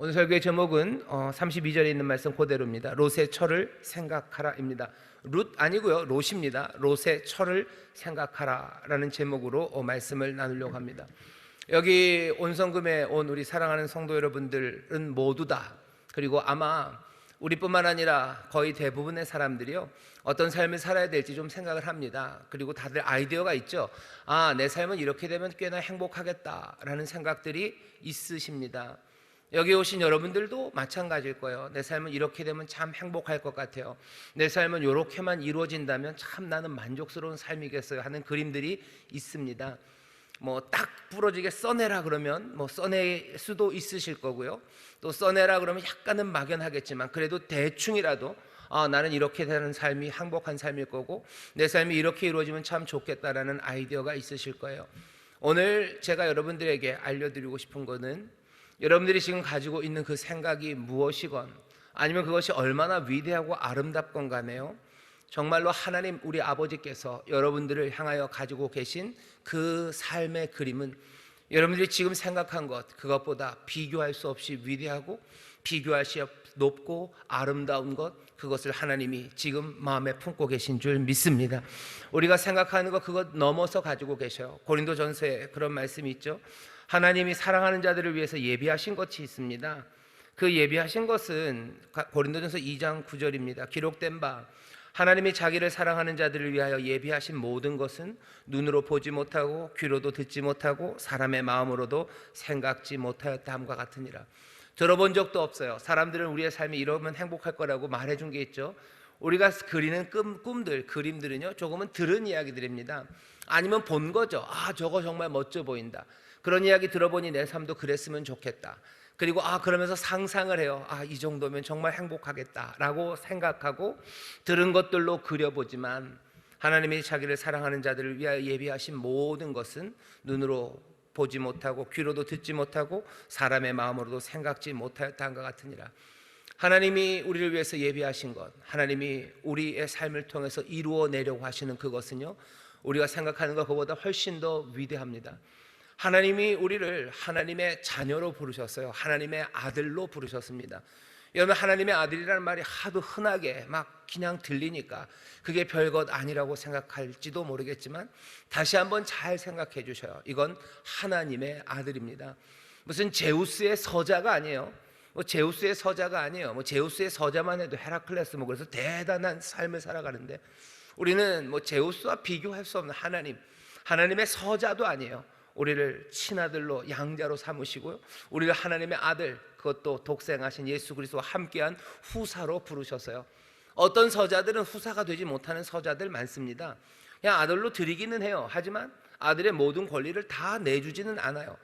오늘 설교의 제목은 32절에 있는 말씀 그대로입니다. 롯의 처를 생각하라입니다. 룻 아니고요, 롯입니다. 롯의 처를 생각하라라는 제목으로 말씀을 나누려고 합니다. 여기 온성금에 온 우리 사랑하는 성도 여러분들은 모두 다, 그리고 아마 우리뿐만 아니라 거의 대부분의 사람들이요, 어떤 삶을 살아야 될지 좀 생각을 합니다. 그리고 다들 아이디어가 있죠. 내 삶은 이렇게 되면 꽤나 행복하겠다라는 생각들이 있으십니다. 여기 오신 여러분들도 마찬가지일 거예요. 내 삶은 이렇게 되면 참 행복할 것 같아요. 내 삶은 이렇게만 이루어진다면 참 나는 만족스러운 삶이겠어요 하는 그림들이 있습니다. 딱 부러지게 써내라 그러면 써낼 수도 있으실 거고요, 또 써내라 그러면 약간은 막연하겠지만 그래도 대충이라도 나는 이렇게 되는 삶이 행복한 삶일 거고 내 삶이 이렇게 이루어지면 참 좋겠다라는 아이디어가 있으실 거예요. 오늘 제가 여러분들에게 알려드리고 싶은 거는, 여러분들이 지금 가지고 있는 그 생각이 무엇이건 아니면 그것이 얼마나 위대하고 아름답건 간에요, 정말로 하나님 우리 아버지께서 여러분들을 향하여 가지고 계신 그 삶의 그림은 여러분들이 지금 생각한 것 그것보다 비교할 수 없이 위대하고 비교할 수 없이 높고 아름다운 것, 그것을 하나님이 지금 마음에 품고 계신 줄 믿습니다. 우리가 생각하는 것 그것 넘어서 가지고 계셔요. 고린도전서에 그런 말씀이 있죠. 하나님이 사랑하는 자들을 위해서 예비하신 것이 있습니다. 그 예비하신 것은 고린도전서 2장 9절입니다. 기록된 바 하나님이 자기를 사랑하는 자들을 위하여 예비하신 모든 것은 눈으로 보지 못하고 귀로도 듣지 못하고 사람의 마음으로도 생각지 못하였다 함과 같으니라. 들어본 적도 없어요. 사람들은 우리의 삶이 이러면 행복할 거라고 말해준 게 있죠. 우리가 그리는 꿈들, 그림들은요, 조금은 들은 이야기들입니다. 아니면 본 거죠. 저거 정말 멋져 보인다. 그런 이야기 들어보니 내 삶도 그랬으면 좋겠다. 그리고 그러면서 상상을 해요. 이 정도면 정말 행복하겠다라고 생각하고 들은 것들로 그려보지만, 하나님이 자기를 사랑하는 자들을 위하여 예비하신 모든 것은 눈으로 보지 못하고 귀로도 듣지 못하고 사람의 마음으로도 생각지 못하였다 한것 같으니라. 하나님이 우리를 위해서 예비하신 것, 하나님이 우리의 삶을 통해서 이루어내려고 하시는 그것은요, 우리가 생각하는 것보다 훨씬 더 위대합니다. 하나님이 우리를 하나님의 자녀로 부르셨어요. 하나님의 아들로 부르셨습니다. 여러분, 하나님의 아들이라는 말이 하도 흔하게 막 그냥 들리니까 그게 별것 아니라고 생각할지도 모르겠지만 다시 한번 잘 생각해 주셔요. 이건 하나님의 아들입니다. 무슨 제우스의 서자가 아니에요. 제우스의 서자가 아니에요. 제우스의 서자만 해도 헤라클레스 그래서 대단한 삶을 살아가는데, 우리는 제우스와 비교할 수 없는 하나님의 서자도 아니에요. 우리를 친아들로 양자로 삼으시고요, 우리를 하나님의 아들, 그것도 독생하신 예수 그리스도와 함께한 후사로 부르셨어요. 어떤 서자들은 후사가 되지 못하는 서자들 많습니다. 그냥 아들로 드리기는 해요. 하지만 아들의 모든 권리를 다 내주지는 않아요.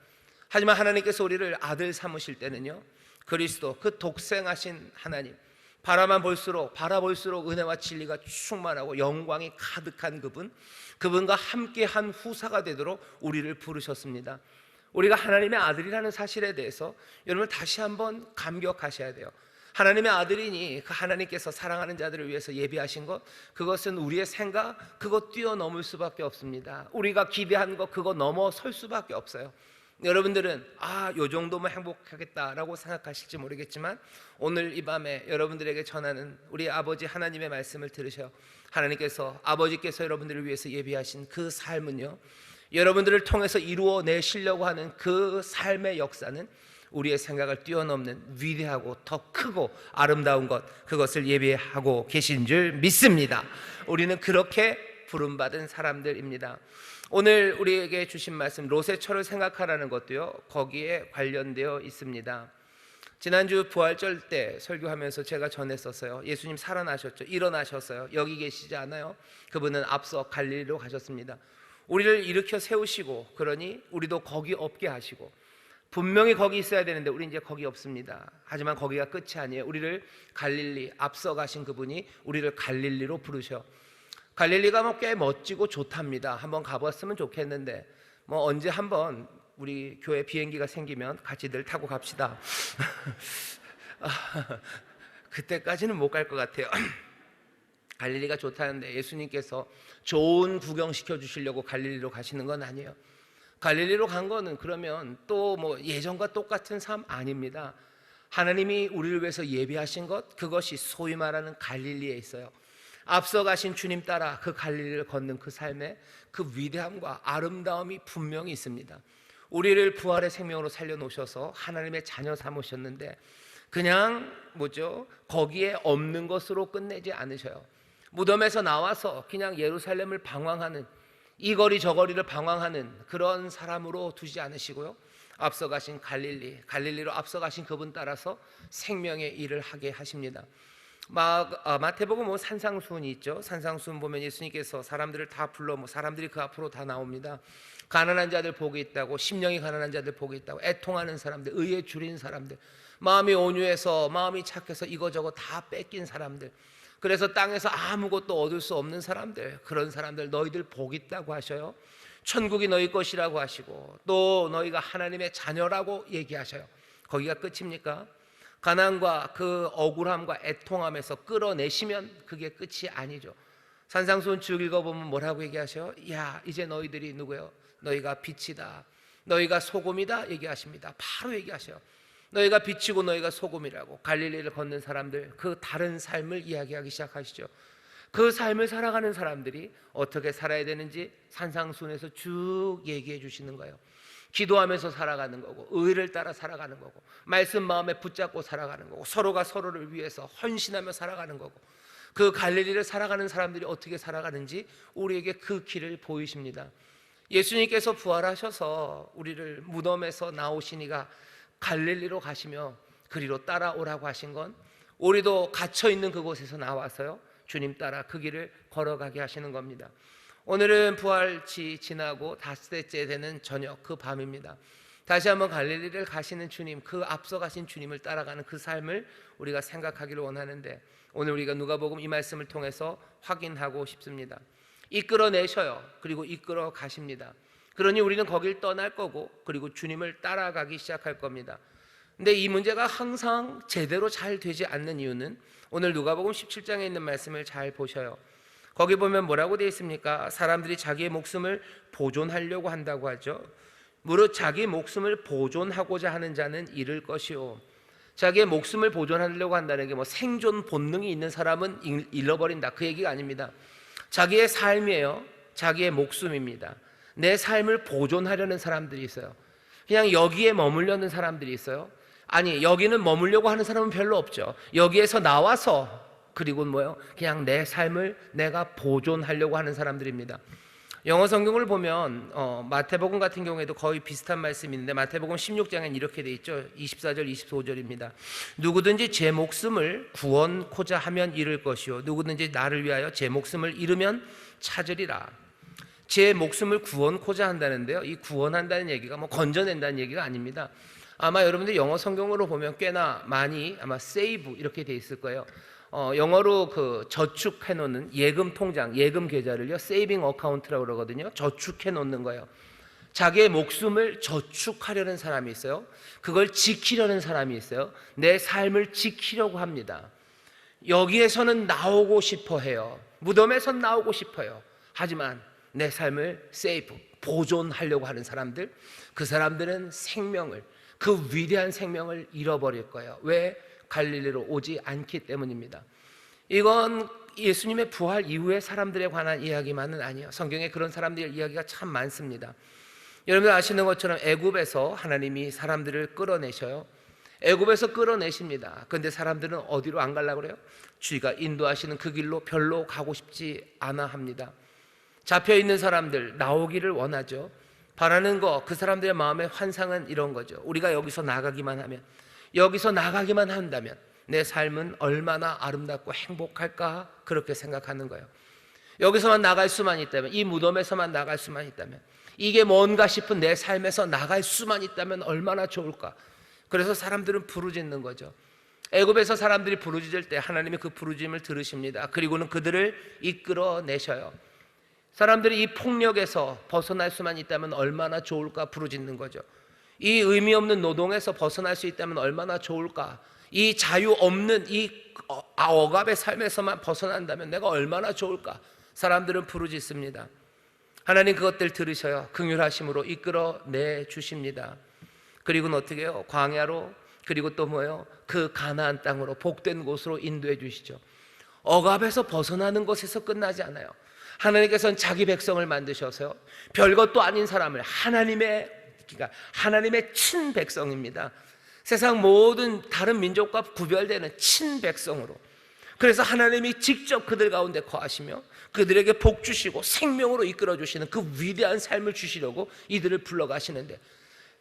하지만 하나님께서 우리를 아들 삼으실 때는요, 그리스도, 그 독생하신 하나님, 바라볼수록 은혜와 진리가 충만하고 영광이 가득한 그분과 함께한 후사가 되도록 우리를 부르셨습니다. 우리가 하나님의 아들이라는 사실에 대해서 여러분 다시 한번 감격하셔야 돼요. 하나님의 아들이니 그 하나님께서 사랑하는 자들을 위해서 예비하신 것, 그것은 우리의 생각 그거 뛰어넘을 수밖에 없습니다. 우리가 기대한 것 그거 넘어설 수밖에 없어요. 여러분들은 요 정도면 행복하겠다라고 생각하실지 모르겠지만, 오늘 이 밤에 여러분들에게 전하는 우리 아버지 하나님의 말씀을 들으셔요. 아버지께서 여러분들을 위해서 예비하신 그 삶은요, 여러분들을 통해서 이루어내시려고 하는 그 삶의 역사는 우리의 생각을 뛰어넘는 위대하고 더 크고 아름다운 것, 그것을 예비하고 계신 줄 믿습니다. 우리는 그렇게 부름받은 사람들입니다. 오늘 우리에게 주신 말씀, 롯의 처를 생각하라는 것도요, 거기에 관련되어 있습니다. 지난주 부활절 때 설교하면서 제가 전했었어요. 예수님 살아나셨죠. 일어나셨어요. 여기 계시지 않아요? 그분은 앞서 갈릴리로 가셨습니다. 우리를 일으켜 세우시고, 그러니 우리도 거기 없게 하시고, 분명히 거기 있어야 되는데 우리 이제 거기 없습니다. 하지만 거기가 끝이 아니에요. 우리를 갈릴리, 앞서 가신 그분이 우리를 갈릴리로 부르셔. 갈릴리가 꽤 멋지고 좋답니다. 한번 가봤으면 좋겠는데 언제 한번 우리 교회 비행기가 생기면 같이들 타고 갑시다. 그때까지는 못 갈 것 같아요. 갈릴리가 좋다는데 예수님께서 좋은 구경 시켜주시려고 갈릴리로 가시는 건 아니에요. 갈릴리로 간 거는 그러면 또 예전과 똑같은 삶 아닙니다. 하나님이 우리를 위해서 예비하신 것, 그것이 소위 말하는 갈릴리에 있어요. 앞서가신 주님 따라 그 갈릴리를 걷는 그 삶에 그 위대함과 아름다움이 분명히 있습니다. 우리를 부활의 생명으로 살려놓으셔서 하나님의 자녀 삼으셨는데 그냥 거기에 없는 것으로 끝내지 않으셔요. 무덤에서 나와서 그냥 예루살렘을 방황하는, 이 거리 저 거리를 방황하는 그런 사람으로 두지 않으시고요, 앞서가신 갈릴리로 앞서가신 그분 따라서 생명의 일을 하게 하십니다. 마태복음 산상수훈이 있죠. 산상수훈 보면 예수님께서 사람들을 다 불러 사람들이 그 앞으로 다 나옵니다. 가난한 자들 복이 있다고, 심령이 가난한 자들 복이 있다고, 애통하는 사람들, 의에 줄인 사람들, 마음이 온유해서 마음이 착해서 이거저거 다 뺏긴 사람들, 그래서 땅에서 아무것도 얻을 수 없는 사람들, 그런 사람들 너희들 복 있다고 하셔요. 천국이 너희 것이라고 하시고 또 너희가 하나님의 자녀라고 얘기하셔요. 거기가 끝입니까? 가난과 그 억울함과 애통함에서 끌어내시면 그게 끝이 아니죠. 산상수훈 쭉 읽어보면 뭐라고 얘기하셔요? 야, 이제 너희들이 누구예요? 너희가 빛이다, 너희가 소금이다 얘기하십니다. 바로 얘기하셔요. 너희가 빛이고 너희가 소금이라고. 갈릴리를 걷는 사람들, 그 다른 삶을 이야기하기 시작하시죠. 그 삶을 살아가는 사람들이 어떻게 살아야 되는지 산상수훈에서 쭉 얘기해 주시는 거예요. 기도하면서 살아가는 거고, 의를 따라 살아가는 거고, 말씀 마음에 붙잡고 살아가는 거고, 서로가 서로를 위해서 헌신하며 살아가는 거고, 그 갈릴리를 살아가는 사람들이 어떻게 살아가는지 우리에게 그 길을 보이십니다. 예수님께서 부활하셔서 우리를 무덤에서 나오시니가 갈릴리로 가시며 그리로 따라오라고 하신 건, 우리도 갇혀있는 그곳에서 나와서요 주님 따라 그 길을 걸어가게 하시는 겁니다. 오늘은 부활치 지나고 닷새째 되는 저녁, 그 밤입니다. 다시 한번 갈릴리를 가시는 주님, 그 앞서 가신 주님을 따라가는 그 삶을 우리가 생각하기를 원하는데, 오늘 우리가 누가복음 이 말씀을 통해서 확인하고 싶습니다. 이끌어내셔요. 그리고 이끌어 가십니다. 그러니 우리는 거길 떠날 거고, 그리고 주님을 따라가기 시작할 겁니다. 근데 이 문제가 항상 제대로 잘 되지 않는 이유는, 오늘 누가복음 17장에 있는 말씀을 잘 보셔요. 거기 보면 뭐라고 되어 있습니까? 사람들이 자기의 목숨을 보존하려고 한다고 하죠. 무릇 자기 목숨을 보존하고자 하는 자는 잃을 것이요. 자기의 목숨을 보존하려고 한다는 게 생존 본능이 있는 사람은 잃어버린다, 그 얘기가 아닙니다. 자기의 삶이에요. 자기의 목숨입니다. 내 삶을 보존하려는 사람들이 있어요. 그냥 여기에 머물려는 사람들이 있어요. 아니, 여기는 머물려고 하는 사람은 별로 없죠. 여기에서 나와서 그리고 그냥 내 삶을 내가 보존하려고 하는 사람들입니다. 영어 성경을 보면 마태복음 같은 경우에도 거의 비슷한 말씀이 있는데, 마태복음 16장엔 이렇게 돼 있죠. 24절 25절입니다. 누구든지 제 목숨을 구원코자 하면 잃을 것이요, 누구든지 나를 위하여 제 목숨을 잃으면 찾으리라. 제 목숨을 구원코자 한다는데요, 이 구원한다는 얘기가 건져낸다는 얘기가 아닙니다. 아마 여러분들 영어 성경으로 보면 꽤나 많이 아마 save 이렇게 돼 있을 거예요. 영어로 그 저축해 놓는 예금 통장, 예금 계좌를요 saving account라고 그러거든요. 저축해 놓는 거예요. 자기의 목숨을 저축하려는 사람이 있어요. 그걸 지키려는 사람이 있어요. 내 삶을 지키려고 합니다. 여기에서는 나오고 싶어 해요. 무덤에선 나오고 싶어요. 하지만 내 삶을 세이브, 보존하려고 하는 사람들, 그 사람들은 생명을, 그 위대한 생명을 잃어버릴 거예요. 왜? 갈릴리로 오지 않기 때문입니다. 이건 예수님의 부활 이후의 사람들에 관한 이야기만은 아니에요. 성경에 그런 사람들의 이야기가 참 많습니다. 여러분들 아시는 것처럼 애굽에서 하나님이 사람들을 끌어내셔요. 애굽에서 끌어내십니다. 그런데 사람들은 어디로 안 가려고 그래요? 주가 인도하시는 그 길로 별로 가고 싶지 않아 합니다. 잡혀있는 사람들 나오기를 원하죠. 바라는 거, 그 사람들의 마음의 환상은 이런 거죠. 우리가 여기서 나가기만 하면, 여기서 나가기만 한다면 내 삶은 얼마나 아름답고 행복할까, 그렇게 생각하는 거예요. 여기서만 나갈 수만 있다면, 이 무덤에서만 나갈 수만 있다면, 이게 뭔가 싶은 내 삶에서 나갈 수만 있다면 얼마나 좋을까. 그래서 사람들은 부르짖는 거죠. 애굽에서 사람들이 부르짖을 때 하나님이 그 부르짖음을 들으십니다. 그리고는 그들을 이끌어내셔요. 사람들이 이 폭력에서 벗어날 수만 있다면 얼마나 좋을까 부르짖는 거죠. 이 의미 없는 노동에서 벗어날 수 있다면 얼마나 좋을까. 이 자유 없는 이 억압의 삶에서만 벗어난다면 내가 얼마나 좋을까. 사람들은 부르짖습니다. 하나님 그것들 들으셔요. 긍휼하심으로 이끌어내 주십니다. 그리고는 어떻게 해요? 광야로 그리고 또 뭐예요? 그 가나안 땅으로 복된 곳으로 인도해 주시죠. 억압에서 벗어나는 것에서 끝나지 않아요. 하나님께서는 자기 백성을 만드셔서요, 별것도 아닌 사람을 하나님의 친 백성입니다. 세상 모든 다른 민족과 구별되는 친 백성으로. 그래서 하나님이 직접 그들 가운데 거하시며 그들에게 복 주시고 생명으로 이끌어 주시는 그 위대한 삶을 주시려고 이들을 불러가시는데,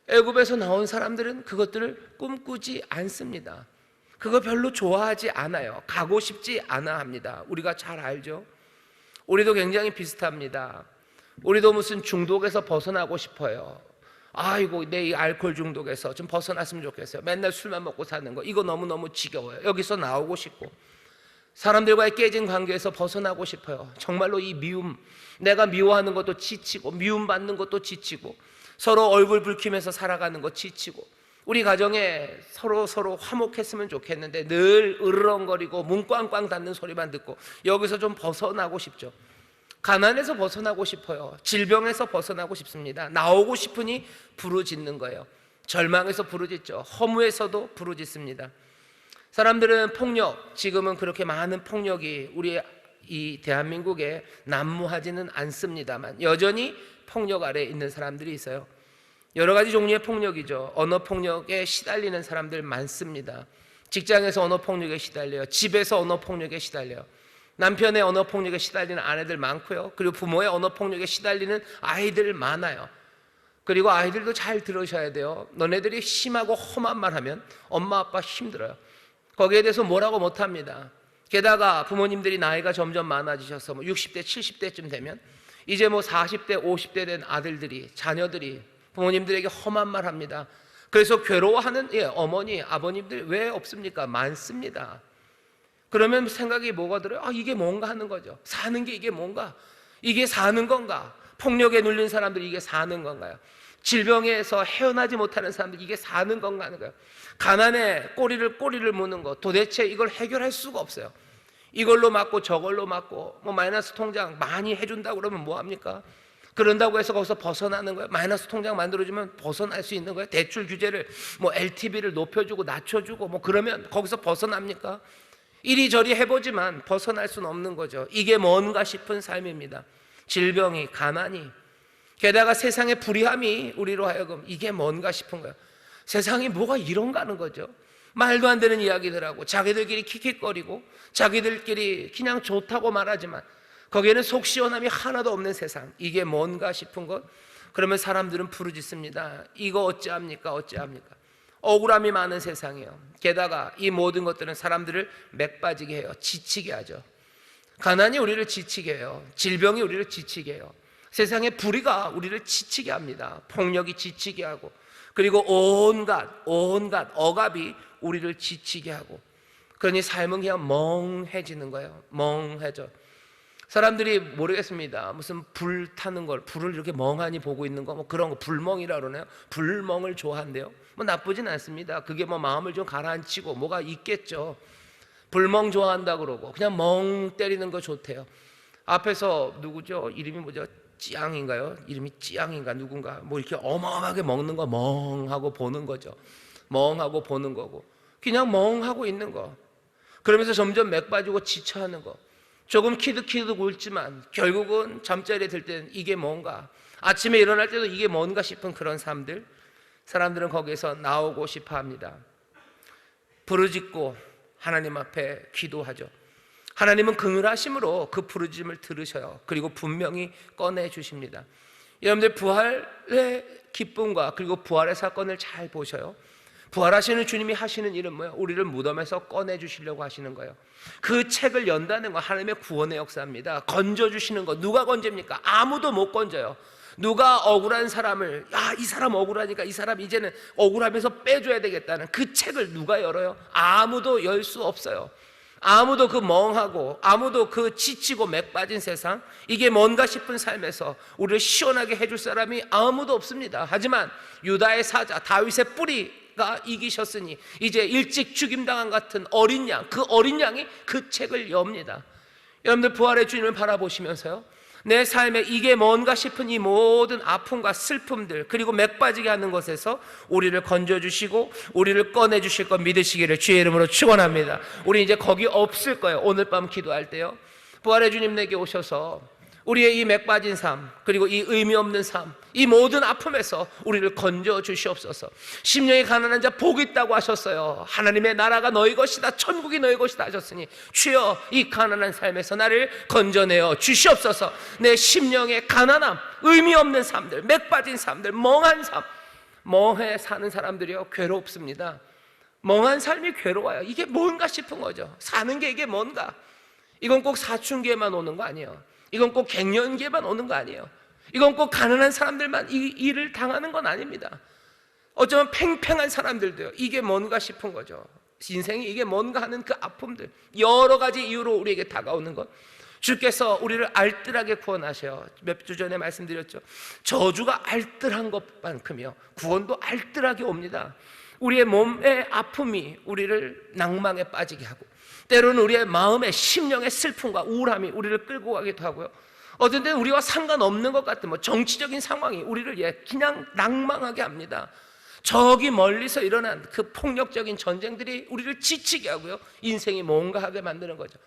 애굽에서 나온 사람들은 그것들을 꿈꾸지 않습니다. 그거 별로 좋아하지 않아요. 가고 싶지 않아 합니다. 우리가 잘 알죠? 우리도 굉장히 비슷합니다. 우리도 무슨 중독에서 벗어나고 싶어요. 아이고, 내 이 알코올 중독에서 좀 벗어났으면 좋겠어요. 맨날 술만 먹고 사는 거, 이거 너무너무 지겨워요. 여기서 나오고 싶고, 사람들과의 깨진 관계에서 벗어나고 싶어요. 정말로 이 미움, 내가 미워하는 것도 지치고, 미움받는 것도 지치고, 서로 얼굴 붉히면서 살아가는 거 지치고, 우리 가정에 서로 화목했으면 좋겠는데 늘 으르렁거리고 문 꽝꽝 닫는 소리만 듣고, 여기서 좀 벗어나고 싶죠. 가난에서 벗어나고 싶어요. 질병에서 벗어나고 싶습니다. 나오고 싶으니 부르짖는 거예요. 절망에서 부르짖죠. 허무에서도 부르짖습니다. 사람들은 폭력, 지금은 그렇게 많은 폭력이 우리 이 대한민국에 난무하지는 않습니다만 여전히 폭력 아래에 있는 사람들이 있어요. 여러 가지 종류의 폭력이죠. 언어 폭력에 시달리는 사람들 많습니다. 직장에서 언어 폭력에 시달려요. 집에서 언어 폭력에 시달려요. 남편의 언어 폭력에 시달리는 아내들 많고요. 그리고 부모의 언어 폭력에 시달리는 아이들 많아요. 그리고 아이들도 잘 들으셔야 돼요. 너네들이 심하고 험한 말 하면 엄마 아빠 힘들어요. 거기에 대해서 뭐라고 못합니다. 게다가 부모님들이 나이가 점점 많아지셔서 60대 70대쯤 되면 이제 40대 50대 된 아들들이, 자녀들이 부모님들에게 험한 말 합니다. 그래서 괴로워하는 어머니 아버님들 왜 없습니까? 많습니다. 그러면 생각이 뭐가 들어요? 이게 뭔가 하는 거죠. 사는 게 이게 뭔가? 이게 사는 건가? 폭력에 눌린 사람들이 이게 사는 건가요? 질병에서 헤어나지 못하는 사람들이 이게 사는 건가 하는 거예요. 가난에 꼬리를 무는 거, 도대체 이걸 해결할 수가 없어요. 이걸로 맞고 저걸로 맞고 마이너스 통장 많이 해준다고 그러면 뭐합니까? 그런다고 해서 거기서 벗어나는 거예요? 마이너스 통장 만들어주면 벗어날 수 있는 거예요? 대출 규제를 LTV를 높여주고 낮춰주고 그러면 거기서 벗어납니까? 이리저리 해보지만 벗어날 수는 없는 거죠. 이게 뭔가 싶은 삶입니다. 질병이, 가난이, 게다가 세상의 불의함이 우리로 하여금 이게 뭔가 싶은 거예요. 세상이 뭐가 이런가 하는 거죠. 말도 안 되는 이야기들하고 자기들끼리 킥킥거리고 자기들끼리 그냥 좋다고 말하지만 거기에는 속 시원함이 하나도 없는 세상, 이게 뭔가 싶은 것. 그러면 사람들은 부르짖습니다. 이거 어찌합니까? 어찌합니까? 억울함이 많은 세상이에요. 게다가 이 모든 것들은 사람들을 맥빠지게 해요. 지치게 하죠. 가난이 우리를 지치게 해요. 질병이 우리를 지치게 해요. 세상의 불의가 우리를 지치게 합니다. 폭력이 지치게 하고, 그리고 온갖 억압이 우리를 지치게 하고, 그러니 삶은 그냥 멍해지는 거예요. 멍해져. 사람들이 모르겠습니다. 무슨 불 타는 걸, 불을 이렇게 멍하니 보고 있는 거, 그런 거 불멍이라 그러네요. 불멍을 좋아한대요. 나쁘진 않습니다. 그게 마음을 좀 가라앉히고 뭐가 있겠죠. 불멍 좋아한다 그러고 그냥 멍 때리는 거 좋대요. 앞에서 누구죠? 이름이 뭐죠? 찌양인가요? 이름이 찌양인가 누군가 이렇게 어마어마하게 먹는 거 멍하고 보는 거죠. 멍하고 보는 거고 그냥 멍하고 있는 거. 그러면서 점점 맥 빠지고 지쳐하는 거. 조금 키득키득 울지만 결국은 잠자리에 들 때는 이게 뭔가, 아침에 일어날 때도 이게 뭔가 싶은 그런 사람들은 거기에서 나오고 싶어 합니다. 부르짖고 하나님 앞에 기도하죠. 하나님은 긍휼하심으로 그 부르짖음을 들으셔요. 그리고 분명히 꺼내 주십니다. 여러분들 부활의 기쁨과 그리고 부활의 사건을 잘 보셔요. 부활하시는 주님이 하시는 일은 뭐예요? 우리를 무덤에서 꺼내 주시려고 하시는 거예요. 그 책을 연다는 건 하나님의 구원의 역사입니다. 건져 주시는 거. 누가 건집니까? 아무도 못 건져요. 누가 억울한 사람을, 이 사람 억울하니까 이 사람 이제는 억울하면서 빼줘야 되겠다는 그 책을 누가 열어요? 아무도 열 수 없어요. 아무도 그 멍하고, 아무도 그 지치고 맥 빠진 세상, 이게 뭔가 싶은 삶에서 우리를 시원하게 해줄 사람이 아무도 없습니다. 하지만 유다의 사자 다윗의 뿌리가 이기셨으니 이제 일찍 죽임당한 같은 어린 양, 그 어린 양이 그 책을 엽니다. 여러분들 부활의 주님을 바라보시면서요, 내 삶에 이게 뭔가 싶은 이 모든 아픔과 슬픔들, 그리고 맥 빠지게 하는 것에서 우리를 건져주시고 우리를 꺼내주실 것 믿으시기를 주의 이름으로 축원합니다. 우리 이제 거기 없을 거예요. 오늘 밤 기도할 때요, 부활의 주님 내게 오셔서 우리의 이 맥 빠진 삶, 그리고 이 의미 없는 삶, 이 모든 아픔에서 우리를 건져 주시옵소서. 심령이 가난한 자 복이 있다고 하셨어요. 하나님의 나라가 너희 것이다, 천국이 너희 것이다 하셨으니 주여 이 가난한 삶에서 나를 건져내어 주시옵소서. 내 심령의 가난함, 의미 없는 삶들, 맥 빠진 삶들, 멍한 삶, 멍해 사는 사람들이요 괴롭습니다. 멍한 삶이 괴로워요. 이게 뭔가 싶은 거죠. 사는 게 이게 뭔가. 이건 꼭 사춘기에만 오는 거 아니에요. 이건 꼭 갱년기에만 오는 거 아니에요. 이건 꼭 가난한 사람들만 이 일을 당하는 건 아닙니다. 어쩌면 팽팽한 사람들도요, 이게 뭔가 싶은 거죠. 인생이 이게 뭔가 하는 그 아픔들, 여러 가지 이유로 우리에게 다가오는 것, 주께서 우리를 알뜰하게 구원하셔요. 몇 주 전에 말씀드렸죠. 저주가 알뜰한 것만큼이요 구원도 알뜰하게 옵니다. 우리의 몸의 아픔이 우리를 낭망에 빠지게 하고, 때로는 우리의 마음의 심령의 슬픔과 우울함이 우리를 끌고 가기도 하고요, 어떤 때는 우리와 상관없는 것 같은 정치적인 상황이 우리를 그냥 낭망하게 합니다. 저기 멀리서 일어난 그 폭력적인 전쟁들이 우리를 지치게 하고요, 인생이 뭔가 하게 만드는 거죠.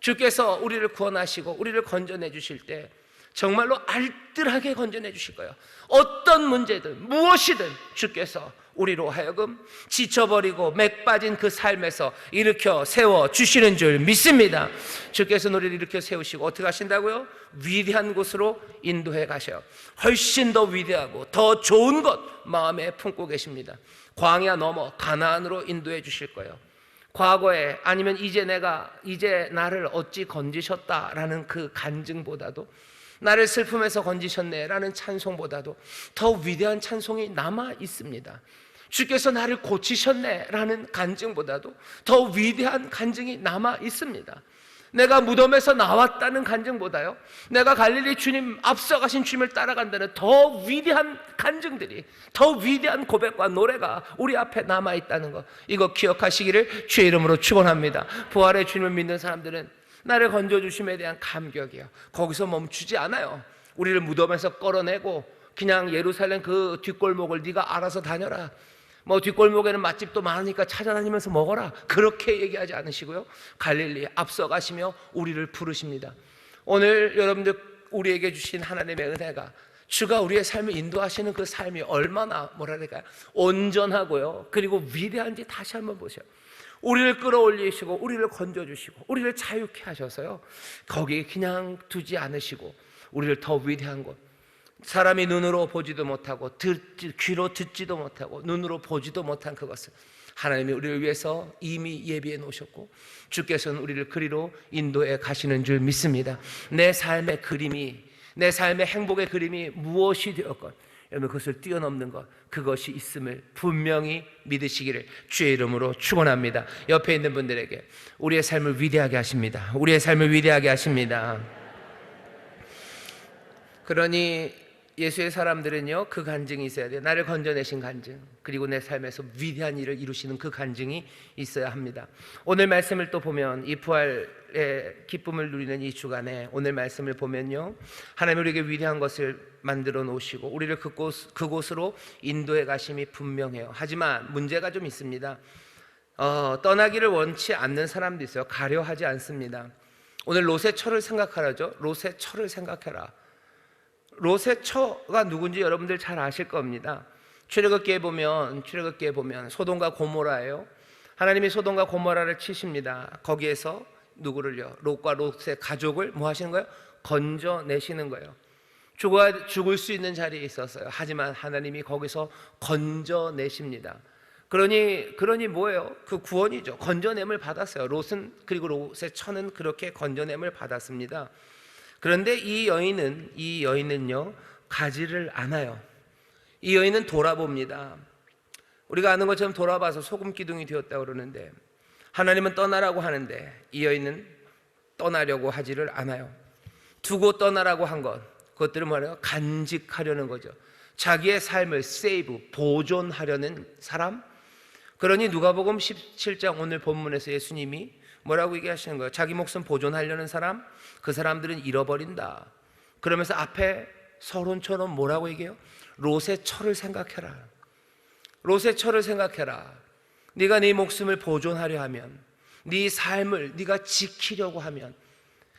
주께서 우리를 구원하시고 우리를 건져내 주실 때 정말로 알뜰하게 건져내 주실 거예요. 어떤 문제든 무엇이든 주께서 우리로 하여금 지쳐버리고 맥 빠진 그 삶에서 일으켜 세워 주시는 줄 믿습니다. 주께서는 우리를 일으켜 세우시고 어떻게 하신다고요? 위대한 곳으로 인도해 가셔요. 훨씬 더 위대하고 더 좋은 것 마음에 품고 계십니다. 광야 넘어 가나안으로 인도해 주실 거예요. 과거에, 아니면 이제 나를 어찌 건지셨다라는 그 간증보다도, 나를 슬픔에서 건지셨네라는 찬송보다도 더 위대한 찬송이 남아 있습니다. 주께서 나를 고치셨네라는 간증보다도 더 위대한 간증이 남아 있습니다. 내가 무덤에서 나왔다는 간증보다요, 내가 갈릴리 주님 앞서가신 주님을 따라간다는 더 위대한 간증들이, 더 위대한 고백과 노래가 우리 앞에 남아있다는 것, 이거 기억하시기를 주의 이름으로 축원합니다. 부활의 주님을 믿는 사람들은 나를 건져주심에 대한 감격이요, 거기서 멈추지 않아요. 우리를 무덤에서 끌어내고 그냥 예루살렘 그 뒷골목을 네가 알아서 다녀라, 뒷골목에는 맛집도 많으니까 찾아다니면서 먹어라, 그렇게 얘기하지 않으시고요, 갈릴리 앞서가시며 우리를 부르십니다. 오늘 여러분들 우리에게 주신 하나님의 은혜가, 주가 우리의 삶을 인도하시는 그 삶이 얼마나 온전하고요 그리고 위대한지 다시 한번 보세요. 우리를 끌어올리시고 우리를 건져주시고 우리를 자유케 하셔서요, 거기에 그냥 두지 않으시고 우리를 더 위대한 곳, 사람이 눈으로 보지도 못하고 귀로 듣지도 못하고 눈으로 보지도 못한 그것을 하나님이 우리를 위해서 이미 예비해 놓으셨고, 주께서는 우리를 그리로 인도해 가시는 줄 믿습니다. 내 삶의 그림이, 내 삶의 행복의 그림이 무엇이 되었건 여러분 그것을 뛰어넘는 것, 그것이 있음을 분명히 믿으시기를 주의 이름으로 축원합니다. 옆에 있는 분들에게 우리의 삶을 위대하게 하십니다. 우리의 삶을 위대하게 하십니다. 그러니 예수의 사람들은요, 그 간증이 있어야 돼요. 나를 건져내신 간증, 그리고 내 삶에서 위대한 일을 이루시는 그 간증이 있어야 합니다. 오늘 말씀을 또 보면, 이 부활의 기쁨을 누리는 이 주간에 오늘 말씀을 보면요, 하나님 우리에게 위대한 것을 만들어 놓으시고 우리를 그곳으로 인도해 가심이 분명해요. 하지만 문제가 좀 있습니다. 떠나기를 원치 않는 사람도 있어요. 가려 하지 않습니다. 오늘 롯의 처를 생각하라죠. 롯의 처를 생각해라. 롯의 처가 누군지 여러분들 잘 아실 겁니다. 출애굽기에 보면 소돔과 고모라예요. 하나님이 소돔과 고모라를 치십니다. 거기에서 누구를요? 롯과 롯의 가족을 뭐 하시는 거예요? 건져내시는 거예요. 죽을 수 있는 자리에 있었어요. 하지만 하나님이 거기서 건져내십니다. 그러니 뭐예요? 그 구원이죠. 건져냄을 받았어요. 롯은, 그리고 롯의 처는 그렇게 건져냄을 받았습니다. 그런데 이 여인은요 가지를 않아요. 이 여인은 돌아봅니다. 우리가 아는 것처럼 돌아봐서 소금 기둥이 되었다고 그러는데, 하나님은 떠나라고 하는데 이 여인은 떠나려고 하지를 않아요. 두고 떠나라고 한 것, 그것들은 뭐예요? 간직하려는 거죠. 자기의 삶을 보존하려는 사람. 그러니 누가복음 17장 오늘 본문에서 예수님이 뭐라고 얘기하시는 거예요? 자기 목숨 보존하려는 사람, 그 사람들은 잃어버린다. 그러면서 앞에 서론처럼 뭐라고 얘기해요? 롯의 처를 생각해라. 롯의 처를 생각해라. 네가 네 목숨을 보존하려 하면, 네 삶을 네가 지키려고 하면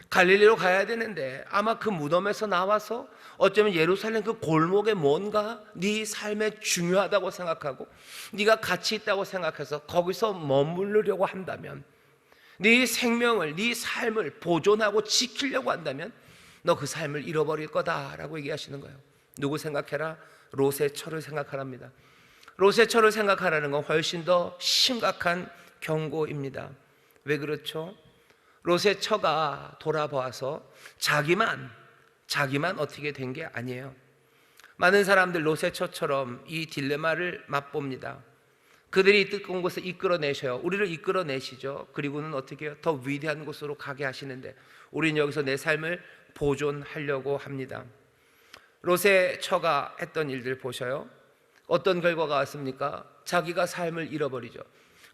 갈릴리로 가야 되는데 아마 그 무덤에서 나와서 어쩌면 예루살렘 그 골목에 뭔가 네 삶에 중요하다고 생각하고 네가 가치 있다고 생각해서 거기서 머무르려고 한다면, 네 생명을, 네 삶을 보존하고 지키려고 한다면 너 그 삶을 잃어버릴 거다라고 얘기하시는 거예요. 누구 생각해라? 롯의 처를 생각하랍니다. 롯의 처를 생각하라는 건 훨씬 더 심각한 경고입니다. 왜 그렇죠? 롯의 처가 돌아보아서 자기만 어떻게 된 게 아니에요. 많은 사람들 롯의 처처럼 이 딜레마를 맛봅니다. 그들이 이끌어온 곳을 이끌어내셔요. 우리를 이끌어내시죠. 그리고는 어떻게 해요? 더 위대한 곳으로 가게 하시는데 우리는 여기서 내 삶을 보존하려고 합니다. 롯의 처가 했던 일들 보셔요. 어떤 결과가 왔습니까? 자기가 삶을 잃어버리죠.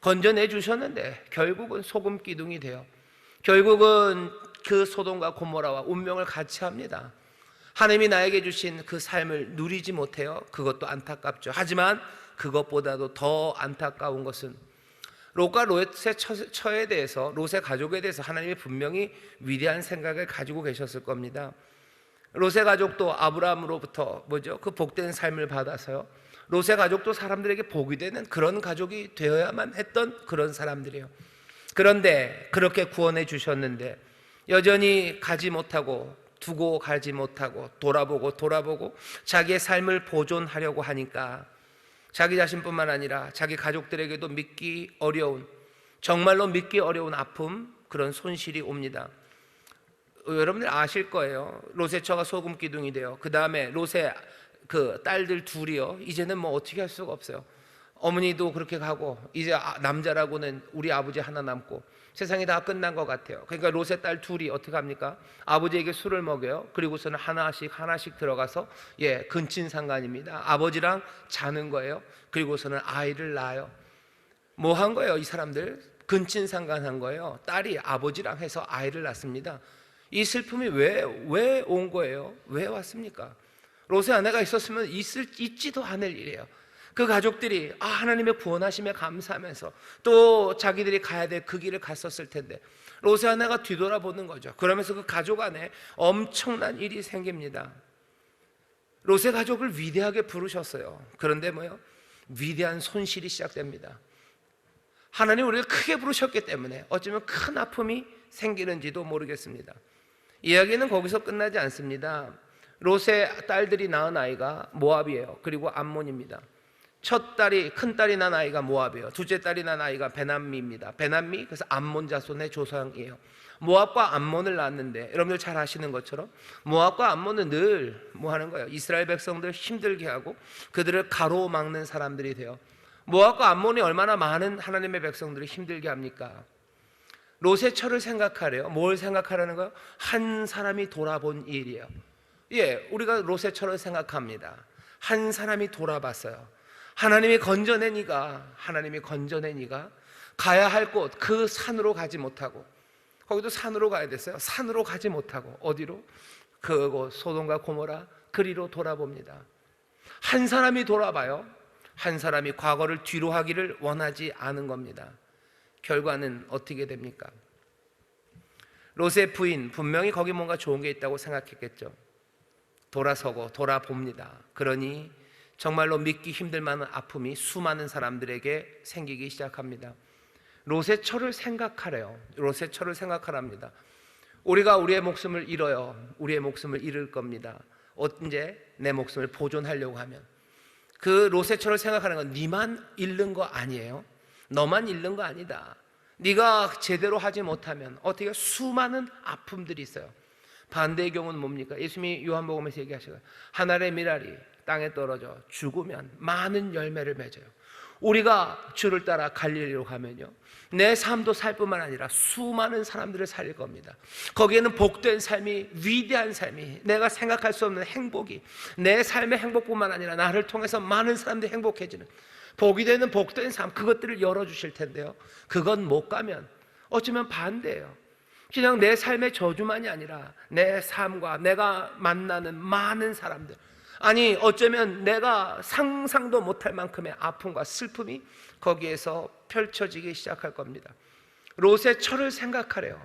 건져내 주셨는데 결국은 소금 기둥이 돼요. 결국은 그 소돔과 고모라와 운명을 같이 합니다. 하나님이 나에게 주신 그 삶을 누리지 못해요. 그것도 안타깝죠. 하지만 그것보다도 더 안타까운 것은 롯과 롯의 처에 대해서, 롯의 가족에 대해서 하나님이 분명히 위대한 생각을 가지고 계셨을 겁니다. 롯의 가족도 아브라함으로부터 그 복된 삶을 받아서요, 롯의 가족도 사람들에게 복이 되는 그런 가족이 되어야만 했던 그런 사람들이에요. 그런데 그렇게 구원해 주셨는데 여전히 가지 못하고, 두고 가지 못하고, 돌아보고 자기의 삶을 보존하려고 하니까 자기 자신뿐만 아니라 자기 가족들에게도 믿기 어려운, 정말로 믿기 어려운 아픔, 그런 손실이 옵니다. 여러분들 아실 거예요. 롯의 처가 소금 기둥이 돼요. 그 다음에 롯의 그 딸들 둘이요, 이제는 뭐 어떻게 할 수가 없어요. 어머니도 그렇게 가고 이제 남자라고는 우리 아버지 하나 남고 세상이 다 끝난 것 같아요. 그러니까 롯의 딸 둘이 어떻게 합니까? 아버지에게 술을 먹여요. 그리고서는 하나씩 들어가서 근친상간입니다. 아버지랑 자는 거예요. 그리고서는 아이를 낳아요. 뭐 한 거예요? 이 사람들 근친상간한 거예요. 딸이 아버지랑 해서 아이를 낳습니다. 이 슬픔이 왜 온 거예요? 왜 왔습니까? 롯의 아내가 있었으면 있지도 않을 일이에요. 그 가족들이 하나님의 구원하심에 감사하면서 또 자기들이 가야 될 그 길을 갔었을 텐데 롯의 아내가 뒤돌아보는 거죠. 그러면서 그 가족 안에 엄청난 일이 생깁니다. 롯의 가족을 위대하게 부르셨어요. 그런데 위대한 손실이 시작됩니다. 하나님 우리를 크게 부르셨기 때문에 어쩌면 큰 아픔이 생기는지도 모르겠습니다. 이야기는 거기서 끝나지 않습니다. 롯의 딸들이 낳은 아이가 모압이에요. 그리고 암몬입니다. 큰 딸이 낳은 아이가 모압이에요. 둘째 딸이 낳은 아이가 베남미입니다. 베남미, 그래서 암몬 자손의 조상이에요. 모압과 암몬을 낳았는데 여러분들 잘 아시는 것처럼 모압과 암몬은 늘 뭐 하는 거예요? 이스라엘 백성들 힘들게 하고 그들을 가로막는 사람들이 돼요. 모압과 암몬이 얼마나 많은 하나님의 백성들을 힘들게 합니까? 롯의 처를 생각하래요. 뭘 생각하라는 거예요? 한 사람이 돌아본 일이에요. 우리가 롯의 처를 생각합니다. 한 사람이 돌아봤어요. 하나님이 건져내니가 가야 할 곳, 그 산으로 가지 못하고, 거기도 산으로 가야 됐어요. 산으로 가지 못하고 어디로? 그곳 소돔과 고모라 그리로 돌아봅니다. 한 사람이 돌아봐요. 한 사람이 과거를 뒤로 하기를 원하지 않은 겁니다. 결과는 어떻게 됩니까? 롯의 부인 분명히 거기 뭔가 좋은 게 있다고 생각했겠죠. 돌아서고 돌아봅니다. 그러니 정말로 믿기 힘들 만한 아픔이 수많은 사람들에게 생기기 시작합니다. 롯의 처를 생각하래요. 롯의 처를 생각하랍니다. 우리가 우리의 목숨을 잃어요. 우리의 목숨을 잃을 겁니다. 언제? 내 목숨을 보존하려고 하면. 그 롯의 처를 생각하는 건 네만 잃는 거 아니에요. 너만 잃는 거 아니다. 네가 제대로 하지 못하면 어떻게 수많은 아픔들이 있어요. 반대의 경우는 뭡니까? 예수님이 요한복음에서 얘기하셔요. 한 알의 밀알이 땅에 떨어져 죽으면 많은 열매를 맺어요. 우리가 주를 따라 갈릴리로 가면요, 내 삶도 살 뿐만 아니라 수많은 사람들을 살릴 겁니다. 거기에는 복된 삶이, 위대한 삶이, 내가 생각할 수 없는 행복이, 내 삶의 행복뿐만 아니라 나를 통해서 많은 사람들이 행복해지는 복이 되는 복된 삶, 그것들을 열어주실 텐데요, 그건 못 가면 어쩌면 반대예요. 그냥 내 삶의 저주만이 아니라 내 삶과 내가 만나는 많은 사람들, 아니 어쩌면 내가 상상도 못할 만큼의 아픔과 슬픔이 거기에서 펼쳐지기 시작할 겁니다. 롯의 처를 생각하래요.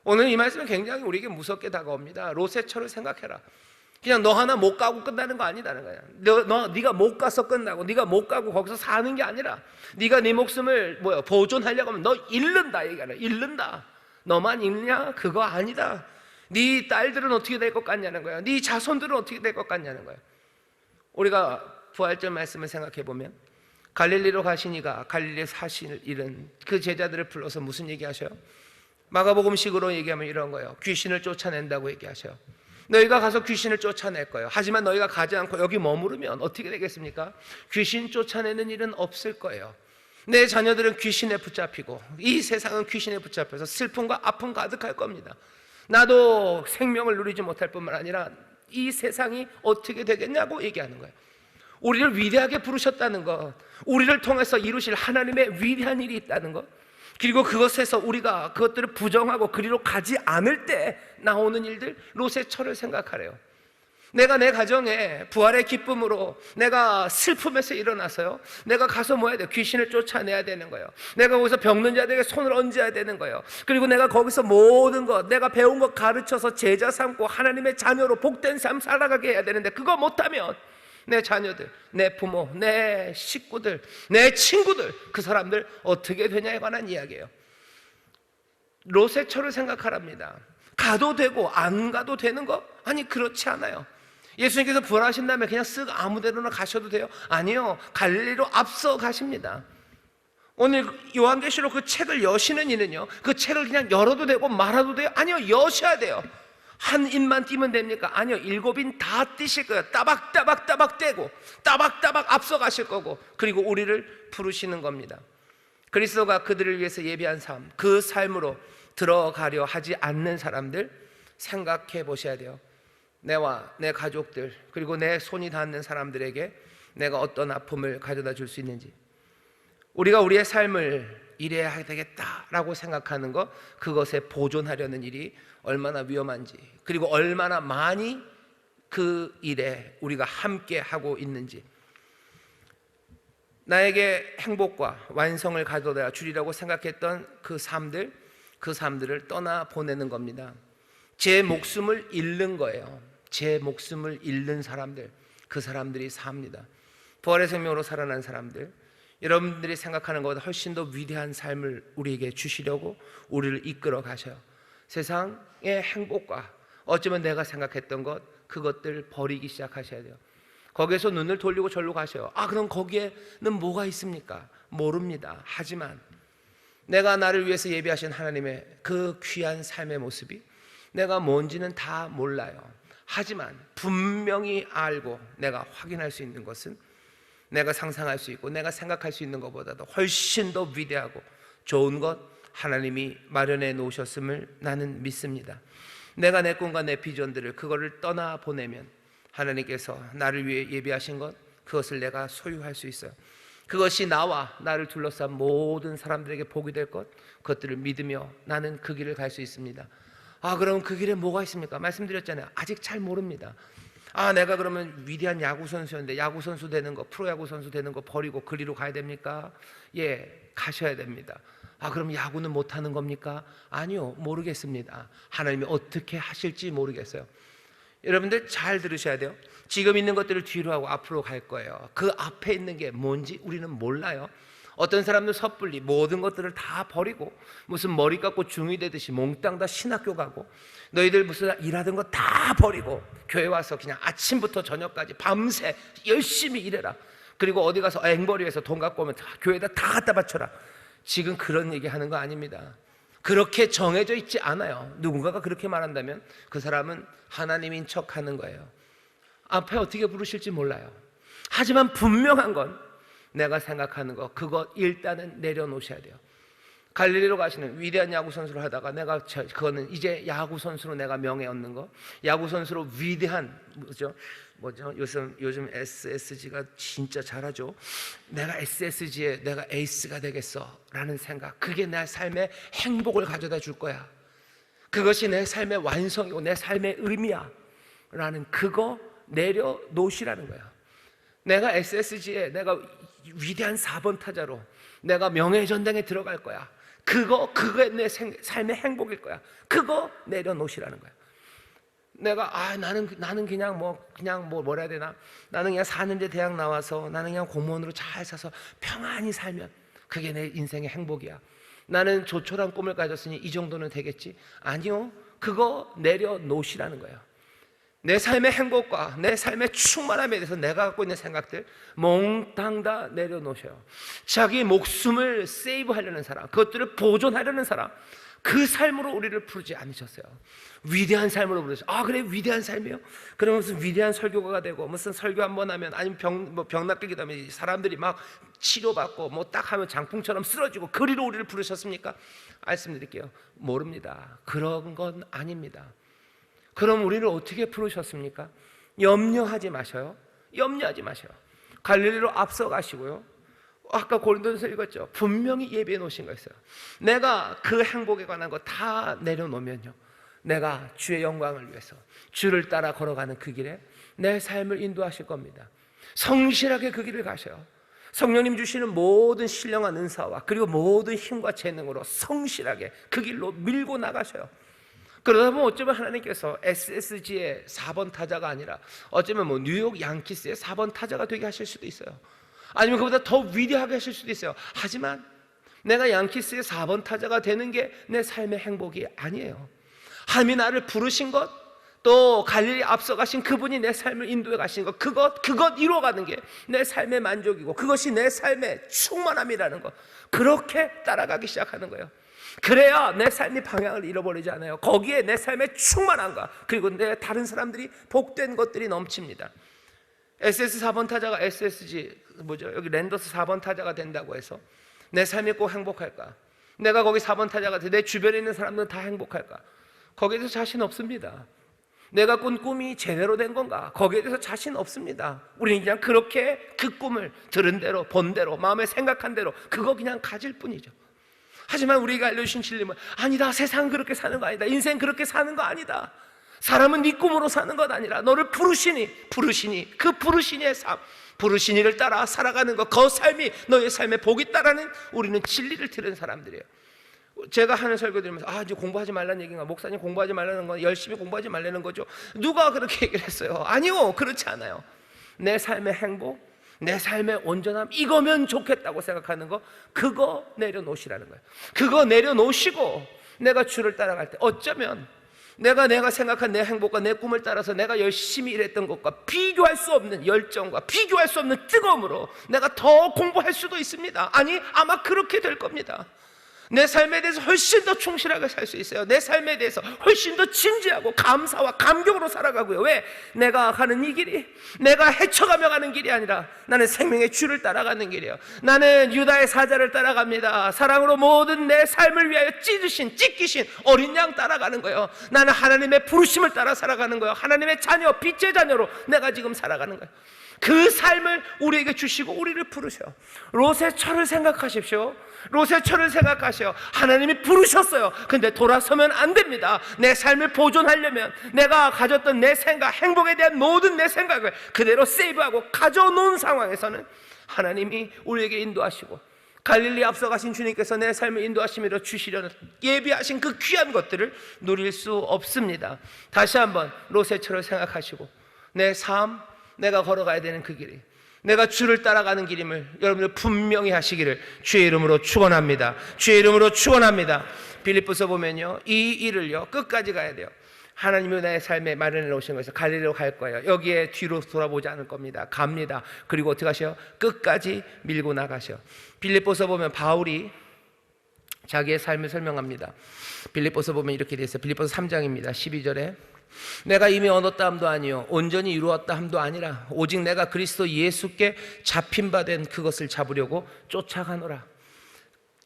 오늘 이 말씀은 굉장히 우리에게 무섭게 다가옵니다. 롯의 처를 생각해라. 그냥 너 하나 못 가고 끝나는 거 아니다는 거야. 네가 못 가서 끝나고, 네가 못 가고 거기서 사는 게 아니라, 네가 네 목숨을 보존하려고 하면 너 잃는다 얘기하는, 잃는다. 너만 잃냐? 그거 아니다. 네 딸들은 어떻게 될 것 같냐는 거야. 네 자손들은 어떻게 될 것 같냐는 거야. 우리가 부활절 말씀을 생각해 보면, 갈릴리로 가신 이가 갈릴리에 사실 잃은 그 제자들을 불러서 무슨 얘기하셔요? 마가복음식으로 얘기하면 이런 거예요. 귀신을 쫓아낸다고 얘기하셔요. 너희가 가서 귀신을 쫓아낼 거예요. 하지만 너희가 가지 않고 여기 머무르면 어떻게 되겠습니까? 귀신 쫓아내는 일은 없을 거예요. 내 자녀들은 귀신에 붙잡히고 이 세상은 귀신에 붙잡혀서 슬픔과 아픔 가득할 겁니다. 나도 생명을 누리지 못할 뿐만 아니라 이 세상이 어떻게 되겠냐고 얘기하는 거예요. 우리를 위대하게 부르셨다는 것, 우리를 통해서 이루실 하나님의 위대한 일이 있다는 것, 그리고 그것에서 우리가 그것들을 부정하고 그리로 가지 않을 때 나오는 일들, 롯의 처를 생각하래요. 내가 내 가정에 부활의 기쁨으로 내가 슬픔에서 일어나서요, 내가 가서 뭐 해야 돼요? 귀신을 쫓아내야 되는 거예요. 내가 거기서 병든 자들에게 손을 얹어야 되는 거예요. 그리고 내가 거기서 모든 것, 내가 배운 것 가르쳐서 제자 삼고 하나님의 자녀로 복된 삶 살아가게 해야 되는데, 그거 못하면 내 자녀들, 내 부모, 내 식구들, 내 친구들, 그 사람들 어떻게 되냐에 관한 이야기예요. 롯의 처를 생각하랍니다. 가도 되고 안 가도 되는 거? 아니, 그렇지 않아요. 예수님께서 부활하신 다음에 그냥 쓱 아무 데로나 가셔도 돼요? 아니요, 갈릴리로 앞서 가십니다. 오늘 요한계시록 그 책을 여시는 이는요, 그 책을 그냥 열어도 되고 말아도 돼요? 아니요, 여셔야 돼요. 한 인만 띄면 됩니까? 아니요, 7인 다 띄실 거예요. 따박따박 떼고 따박따박 앞서 가실 거고, 그리고 우리를 부르시는 겁니다. 그리스도가 그들을 위해서 예비한 삶, 그 삶으로 들어가려 하지 않는 사람들 생각해 보셔야 돼요. 내와 내 가족들, 그리고 내 손이 닿는 사람들에게 내가 어떤 아픔을 가져다 줄 수 있는지, 우리가 우리의 삶을 이래야 되겠다라고 생각하는 것, 그것에 보존하려는 일이 얼마나 위험한지, 그리고 얼마나 많이 그 일에 우리가 함께 하고 있는지, 나에게 행복과 완성을 가져다 주리라고 생각했던 그 삶들을 떠나 보내는 겁니다. 제 목숨을 잃는 거예요. 제 목숨을 잃는 사람들, 그 사람들이 삽니다. 부활의 생명으로 살아난 사람들, 여러분들이 생각하는 것보다 훨씬 더 위대한 삶을 우리에게 주시려고 우리를 이끌어 가셔요. 세상의 행복과 어쩌면 내가 생각했던 것, 그것들 버리기 시작하셔야 돼요. 거기에서 눈을 돌리고 절로 가셔요. 그럼 거기에는 뭐가 있습니까? 모릅니다. 하지만 내가 나를 위해서 예비하신 하나님의 그 귀한 삶의 모습이 내가 뭔지는 다 몰라요. 하지만 분명히 알고 내가 확인할 수 있는 것은, 내가 상상할 수 있고 내가 생각할 수 있는 것보다도 훨씬 더 위대하고 좋은 것, 하나님이 마련해 놓으셨음을 나는 믿습니다. 내가 내 꿈과 내 비전들을, 그거를 떠나 보내면 하나님께서 나를 위해 예비하신 것, 그것을 내가 소유할 수 있어요. 그것이 나와 나를 둘러싼 모든 사람들에게 복이 될 것, 그것들을 믿으며 나는 그 길을 갈 수 있습니다. 그럼 그 길에 뭐가 있습니까? 말씀드렸잖아요. 아직 잘 모릅니다. 내가 그러면 위대한 야구선수였는데 야구선수 되는 거, 프로야구선수 되는 거 버리고 그리로 가야 됩니까? 예, 가셔야 됩니다. 그럼 야구는 못하는 겁니까? 아니요, 모르겠습니다. 하나님이 어떻게 하실지 모르겠어요. 여러분들 잘 들으셔야 돼요. 지금 있는 것들을 뒤로 하고 앞으로 갈 거예요. 그 앞에 있는 게 뭔지 우리는 몰라요. 어떤 사람들 섣불리 모든 것들을 다 버리고 무슨 머리 깎고 중이 되듯이 몽땅 다 신학교 가고, 너희들 무슨 일하던 거 다 버리고 교회 와서 그냥 아침부터 저녁까지 밤새 열심히 일해라. 그리고 어디 가서 앵벌이에서 돈 갖고 오면 교회에다 다 갖다 바쳐라. 지금 그런 얘기 하는 거 아닙니다. 그렇게 정해져 있지 않아요. 누군가가 그렇게 말한다면 그 사람은 하나님인 척 하는 거예요. 앞에 어떻게 부르실지 몰라요. 하지만 분명한 건 내가 생각하는 거, 그거 일단은 내려놓으셔야 돼요. 갈릴리로 가시는 위대한 야구 선수를 하다가 그거는 이제 야구 선수로 내가 명예 얻는 거, 야구 선수로 위대한 뭐죠? 요즘 SSG가 진짜 잘하죠. 내가 SSG에 내가 에이스가 되겠어라는 생각, 그게 내 삶의 행복을 가져다 줄 거야. 그것이 내 삶의 완성이고 내 삶의 의미야 라는 그거 내려놓으시라는 거야. 내가 SSG에 내가 위대한 4번 타자로 내가 명예전당에 들어갈 거야. 그게 내 삶의 행복일 거야. 그거 내려놓으시라는 거야. 내가 나는 그냥 뭐라 해야 되나? 나는 그냥 사는데 대학 나와서 나는 그냥 공무원으로 잘 사서 평안히 살면 그게 내 인생의 행복이야. 나는 조촐한 꿈을 가졌으니 이 정도는 되겠지? 아니요. 그거 내려놓으시라는 거예요. 내 삶의 행복과 내 삶의 충만함에 대해서 내가 갖고 있는 생각들 몽땅 다 내려놓으셔요. 자기 목숨을 세이브하려는 사람, 그것들을 보존하려는 사람, 그 삶으로 우리를 부르지 않으셨어요. 위대한 삶으로 부르셨어요. 아 그래 위대한 삶이요? 그러면 무슨 위대한 설교가가 되고 무슨 설교 한번 하면 아니면 병 낫기도 하면 사람들이 막 치료받고 뭐 딱 하면 장풍처럼 쓰러지고 그리로 우리를 부르셨습니까? 말씀드릴게요. 모릅니다. 그런 건 아닙니다. 그럼 우리를 어떻게 부르셨습니까? 염려하지 마셔요. 염려하지 마셔요. 갈릴리로 앞서가시고요. 아까 고린도전서 읽었죠. 분명히 예비해 놓으신 거 있어요. 내가 그 행복에 관한 거 다 내려놓으면요, 내가 주의 영광을 위해서 주를 따라 걸어가는 그 길에 내 삶을 인도하실 겁니다. 성실하게 그 길을 가셔요. 성령님 주시는 모든 신령한 은사와 그리고 모든 힘과 재능으로 성실하게 그 길로 밀고 나가셔요. 그러다 보면 어쩌면 하나님께서 SSG의 4번 타자가 아니라 어쩌면 뭐 뉴욕 양키스의 4번 타자가 되게 하실 수도 있어요. 아니면 그보다 더 위대하게 하실 수도 있어요. 하지만 내가 양키스의 4번 타자가 되는 게 내 삶의 행복이 아니에요. 하나님이 나를 부르신 것, 또 갈릴리 앞서가신 그분이 내 삶을 인도해 가신 것, 그것 이루어가는 게 내 삶의 만족이고 그것이 내 삶의 충만함이라는 것, 그렇게 따라가기 시작하는 거예요. 그래야 내 삶이 방향을 잃어버리지 않아요. 거기에 내 삶의 충만함과 그리고 내 다른 사람들이 복된 것들이 넘칩니다. SS 4번 타자가 SSG 여기 랜더스 4번 타자가 된다고 해서 내 삶이 꼭 행복할까? 내가 거기 4번 타자가 돼 내 주변에 있는 사람들은 다 행복할까? 거기에 대해서 자신 없습니다. 내가 꾼 꿈이 제대로 된 건가? 거기에 대해서 자신 없습니다. 우리는 그냥 그렇게 그 꿈을 들은 대로 본 대로 마음에 생각한 대로 그거 그냥 가질 뿐이죠. 하지만 우리가 알려주신 진리는 아니다, 세상 그렇게 사는 거 아니다, 인생 그렇게 사는 거 아니다. 사람은 네 꿈으로 사는 것 아니라 너를 부르시니 그 부르시니의 삶, 부르시니를 따라 살아가는 것, 그 삶이 너의 삶의 복이 있다라는 우리는 진리를 들은 사람들이에요. 제가 하는 설교 들으면서 이제 공부하지 말라는 얘기인가? 목사님 공부하지 말라는 건 열심히 공부하지 말라는 거죠. 누가 그렇게 얘기를 했어요? 아니요, 그렇지 않아요. 내 삶의 행복, 내 삶의 온전함, 이거면 좋겠다고 생각하는 거, 그거 내려놓으시라는 거예요. 그거 내려놓으시고 내가 주를 따라갈 때 어쩌면 내가 생각한 내 행복과 내 꿈을 따라서 내가 열심히 일했던 것과 비교할 수 없는 열정과 비교할 수 없는 뜨거움으로 내가 더 공부할 수도 있습니다. 아니, 아마 그렇게 될 겁니다. 내 삶에 대해서 훨씬 더 충실하게 살 수 있어요. 내 삶에 대해서 훨씬 더 진지하고 감사와 감격으로 살아가고요. 왜? 내가 가는 이 길이 내가 헤쳐가며 가는 길이 아니라 나는 생명의 주를 따라가는 길이에요. 나는 유다의 사자를 따라갑니다. 사랑으로 모든 내 삶을 위하여 찢기신 어린 양 따라가는 거예요. 나는 하나님의 부르심을 따라 살아가는 거예요. 하나님의 자녀, 빛의 자녀로 내가 지금 살아가는 거예요. 그 삶을 우리에게 주시고 우리를 부르셔. 롯의 철을 생각하십시오. 롯의 철을 생각하시오. 하나님이 부르셨어요. 근데 돌아서면 안 됩니다. 내 삶을 보존하려면 내가 가졌던 내 생각, 행복에 대한 모든 내 생각을 그대로 세이브하고 가져놓은 상황에서는 하나님이 우리에게 인도하시고 갈릴리 앞서가신 주님께서 내 삶을 인도하심으로 주시려는 예비하신 그 귀한 것들을 누릴 수 없습니다. 다시 한번 롯의 철을 생각하시고 내 삶, 내가 걸어가야 되는 그 길이 내가 주를 따라가는 길임을 여러분들 분명히 하시기를 주의 이름으로 축원합니다. 주의 이름으로 축원합니다. 빌립보서 보면요, 이 일을요 끝까지 가야 돼요. 하나님이 나의 삶에 마련해 놓으신 것에서 갈릴리로 갈 거예요. 여기에 뒤로 돌아보지 않을 겁니다. 갑니다. 그리고 어떻게 하셔요? 끝까지 밀고 나가셔. 빌립보서 보면 바울이 자기의 삶을 설명합니다. 빌립보서 보면 이렇게 되어 있어요. 빌립보서 3장입니다. 12절에 내가 이미 얻었다 함도 아니요 온전히 이루었다 함도 아니라 오직 내가 그리스도 예수께 잡힌 바 된 그것을 잡으려고 쫓아가노라.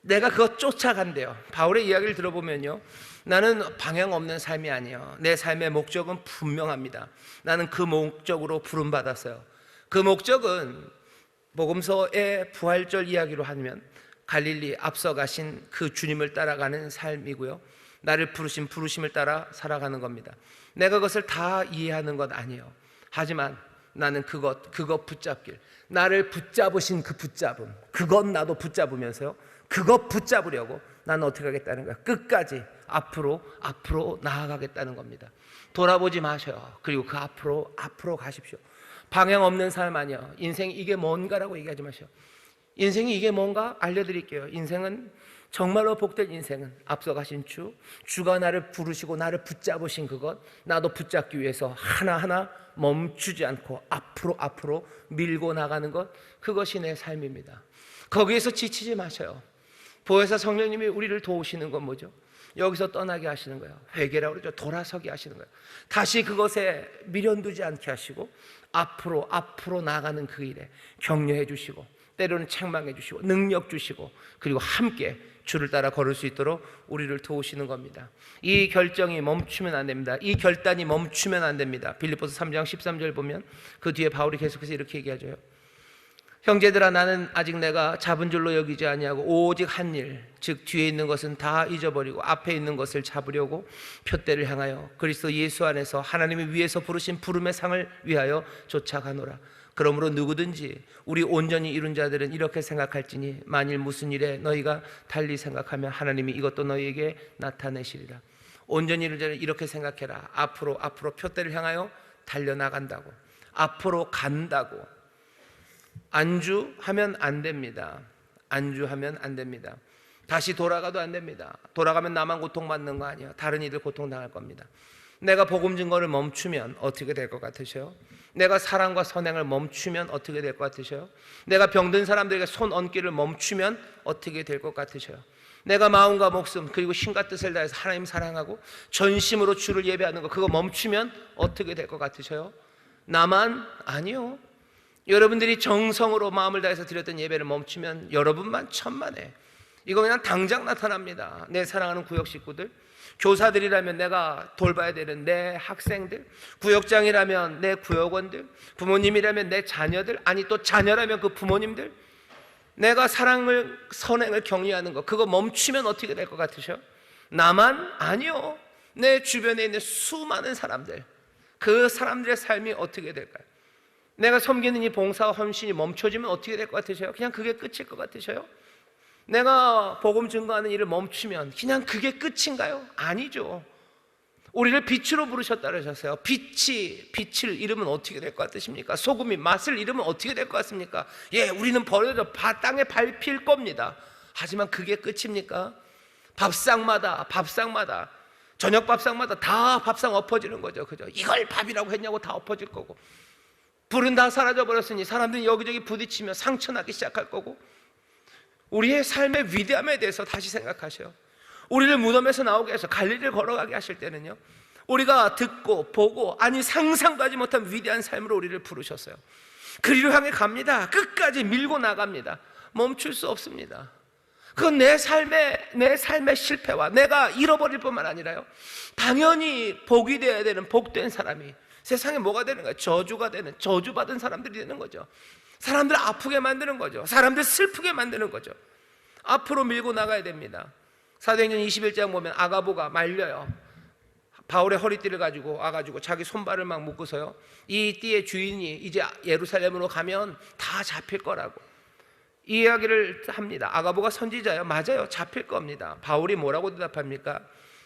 내가 그것 쫓아간대요. 바울의 이야기를 들어보면요, 나는 방향 없는 삶이 아니에요. 내 삶의 목적은 분명합니다. 나는 그 목적으로 부름받았어요. 그 목적은 복음서의 부활절 이야기로 하면 갈릴리 앞서가신 그 주님을 따라가는 삶이고요, 나를 부르신 부르심을 따라 살아가는 겁니다. 내가 그것을 다 이해하는 것 아니에요. 하지만 나는 그것 붙잡길, 나를 붙잡으신 그 붙잡음, 그것 나도 붙잡으면서요, 그것 붙잡으려고 나는 어떻게 하겠다는 거야? 끝까지 앞으로 나아가겠다는 겁니다. 돌아보지 마셔요. 그리고 그 앞으로 가십시오. 방향 없는 삶 아니요, 인생이 이게 뭔가라고 얘기하지 마셔요. 인생이 이게 뭔가 알려드릴게요. 인생은 정말로 복된 인생은 앞서가신 주가 나를 부르시고 나를 붙잡으신 그것, 나도 붙잡기 위해서 하나하나 멈추지 않고 앞으로 밀고 나가는 것, 그것이 내 삶입니다. 거기에서 지치지 마셔요. 보혜사 성령님이 우리를 도우시는 건 뭐죠? 여기서 떠나게 하시는 거예요. 회개라고 그러죠. 돌아서게 하시는 거예요. 다시 그것에 미련두지 않게 하시고 앞으로 나가는 그 일에 격려해 주시고, 때로는 책망해 주시고 능력 주시고, 그리고 함께 주를 따라 걸을 수 있도록 우리를 도우시는 겁니다. 이 결정이 멈추면 안 됩니다. 이 결단이 멈추면 안 됩니다. 빌립보서 3장 13절 보면 그 뒤에 바울이 계속해서 이렇게 얘기하죠. 형제들아, 나는 아직 내가 잡은 줄로 여기지 아니하고 오직 한 일, 즉 뒤에 있는 것은 다 잊어버리고 앞에 있는 것을 잡으려고 표대를 향하여 그리스도 예수 안에서 하나님이 위에서 부르신 부름의 상을 위하여 쫓아가노라. 그러므로 누구든지 우리 온전히 이룬 자들은 이렇게 생각할지니 만일 무슨 일에 너희가 달리 생각하면 하나님이 이것도 너희에게 나타내시리라. 온전히 이룬 자는 이렇게 생각해라. 앞으로 표대를 향하여 달려나간다고, 앞으로 간다고. 안주하면 안 됩니다. 안주하면 안 됩니다. 다시 돌아가도 안 됩니다. 돌아가면 나만 고통받는 거 아니에요. 다른 이들 고통당할 겁니다. 내가 복음 증거를 멈추면 어떻게 될 것 같으세요? 내가 사랑과 선행을 멈추면 어떻게 될 것 같으세요? 내가 병든 사람들에게 손 얹기를 멈추면 어떻게 될 것 같으세요? 내가 마음과 목숨 그리고 힘과 뜻을 다해서 하나님 사랑하고 전심으로 주를 예배하는 거, 그거 멈추면 어떻게 될 것 같으세요? 나만? 아니요. 여러분들이 정성으로 마음을 다해서 드렸던 예배를 멈추면 여러분만 천만에, 이거 그냥 당장 나타납니다. 내 사랑하는 구역 식구들, 교사들이라면 내가 돌봐야 되는 내 학생들, 구역장이라면 내 구역원들, 부모님이라면 내 자녀들, 아니 또 자녀라면 그 부모님들, 내가 사랑을, 선행을 격려하는 거, 그거 멈추면 어떻게 될 것 같으셔? 나만? 아니요. 내 주변에 있는 수많은 사람들, 그 사람들의 삶이 어떻게 될까요? 내가 섬기는 이 봉사와 헌신이 멈춰지면 어떻게 될 것 같으세요? 그냥 그게 끝일 것 같으세요? 내가 복음 증거하는 일을 멈추면 그냥 그게 끝인가요? 아니죠. 우리를 빛으로 부르셨다 그러셨어요. 빛을 잃으면 어떻게 될 것 같으십니까? 소금이 맛을 잃으면 어떻게 될 것 같습니까? 예, 우리는 버려져 땅에 밟힐 겁니다. 하지만 그게 끝입니까? 밥상마다 저녁 밥상마다 다 밥상 엎어지는 거죠. 그죠? 이걸 밥이라고 했냐고 다 엎어질 거고, 불은 다 사라져 버렸으니 사람들이 여기저기 부딪히며 상처나기 시작할 거고, 우리의 삶의 위대함에 대해서 다시 생각하셔요. 우리를 무덤에서 나오게 해서 갈릴리를 걸어가게 하실 때는요, 우리가 듣고 보고 아니 상상도 하지 못한 위대한 삶으로 우리를 부르셨어요. 그리로 향해 갑니다. 끝까지 밀고 나갑니다. 멈출 수 없습니다. 그건 내 삶의 실패와 내가 잃어버릴 뿐만 아니라요, 당연히 복이 되어야 되는 복된 사람이 세상에 뭐가 되는 거예요? 저주가 되는, 저주받은 사람들이 되는 거죠. 사람들 아프게 만드는 거죠. 사람들 슬프게 만드는 거죠. 앞으로 밀고 나가야 됩니다. 사도행전 21장 보면 아가보가 말려요. 바울의 허리띠를 가지고 와가지고 자기 손발을 막 묶어서요, 이 띠의 주인이 이제 예루살렘으로 가면 다 잡힐 거라고 이 이야기를 합니다. 아가보가 선지자예요. 맞아요. 잡힐 겁니다. 바울이 뭐라고 대답합니까?